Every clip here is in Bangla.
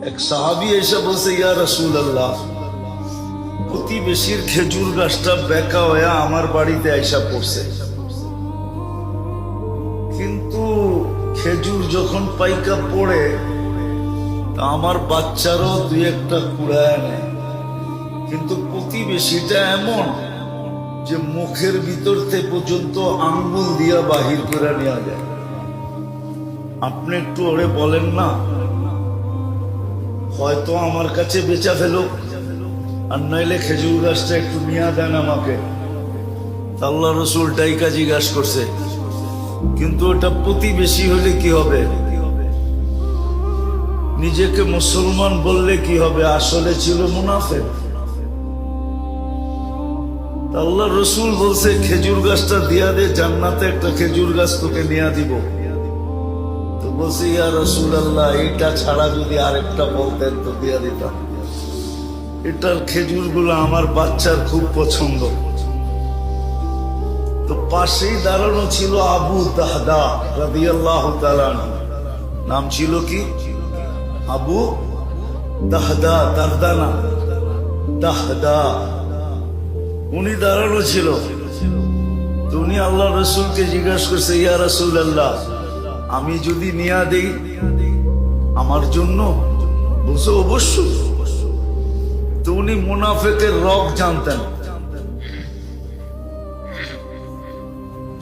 এক সাহাবী এসে বলছে, ইয়া রাসূলুল্লাহ, প্রতিবেশীর খেজুর গাছটা বেঁকা হয়ে আমার বাড়িতে আইসা পড়ছে, কিন্তু খেজুর যখন পাইকা পড়ে তা আমার বাচ্চারও দুই একটা কুড়ায় নেয়, কিন্তু প্রতিবেশীটা এমন যে মুখের ভিতর থেকে পর্যন্ত আঙ্গুল দিয়া বাহির করে নেওয়া যায়। আপনি একটু ওরে বলেন না, হয়তো আমার কাছে বেচা ফেলো, আর নইলে খেজুর গাছটা একটু নিয়ে দেন আমাকে। আল্লাহ রসুল টাইকা জিজ্ঞাসা করছে, কিন্তু ওটা প্রতিবেশী হলে কি হবে? নিজেকে মুসলমান বললে কি হবে? আসলে ছিল মুনাফিক। আল্লাহ রসুল বলছে, খেজুর গাছটা দিয়া দে, জান্নাতে একটা খেজুর গাছ তোকে নিয়ে দিব। তো বলছে, ইয়া রাসূলুল্লাহ, এটা ছাড়া যদি আরেকটা বলতেন তো দিয়া দিতাম। এটার খেজুর গুলো আমার বাচ্চার খুব পছন্দ। তো পাশেই দাঁড়ানো ছিল আবু দাহদা রাদিয়াল্লাহু তাআলা আনহু। নাম ছিল কি? আবু দাহদা, দাহদা না, দাহদা। উনি দাঁড়ানো ছিল। তো উনি আল্লাহ রসুলকে জিজ্ঞাসা করছে, ইয়া রাসূলুল্লাহ, আমি যদি নিয়া দেই আমার জন্য? বলছে, অবশ্যই। তো উনি মুনাফিকের রগ জানতেন।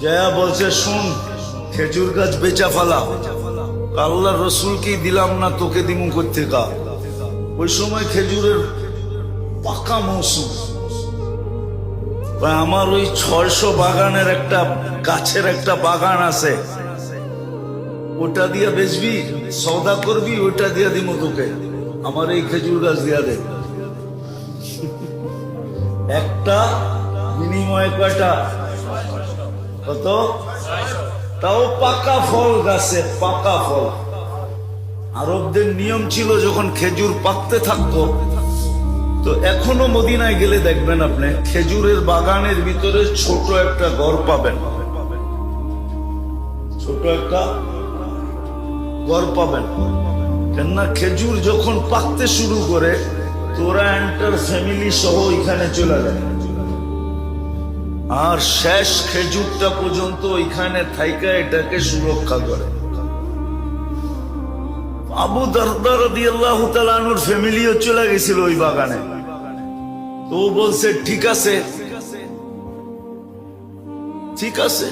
জয়া বলছে, শুন, খেজুর গাছ বেচা ফেলা। আল্লাহ রসুলকেই দিলাম না, তোকে দিমু কোত্থেকা? ওই সময় খেজুরের পাকা মৌসুম। আমার ওই 600 বাগানের একটা গাছের একটা বাগান আছে, ওটা দিয়া বেচবি, সওদা করবি, ওটা দিয়া দিমু তোকে। আমার এই খেজুর গাছ দিয়া দে। একটা বিনিময়ে কয়টা? কত? তাও পাকা ফল গাছে, পাকা ফল। আরবদের নিয়ম ছিল, যখন খেজুর পাকতে থাকতো, তো এখনো মদিনায় গেলে দেখবেন আপনি খেজুরের বাগানের ভিতরে ছোট একটা ঘর পাবেন, ছোট একটা ঘর পাবেন। কেননা খেজুর যখন পাকতে শুরু করে, তোরা এন্টার ফ্যামিলি সহ এখানে চলে যায়, আর শেষ খেজুরটা পর্যন্ত ওইখানে থাইকা এটাকে সুরক্ষা করে। আবু দারদা রাদিয়াল্লাহু তাআলা আনহুর ফ্যামিলিও চলে গেছিল ওই বাগানে। তো বলছে, ঠিক আছে, ঠিক আছে।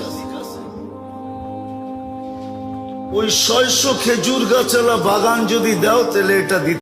ওই 600 খেজুর গাছওয়ালা বাগান যদি দাও, তাহলে এটা দিতে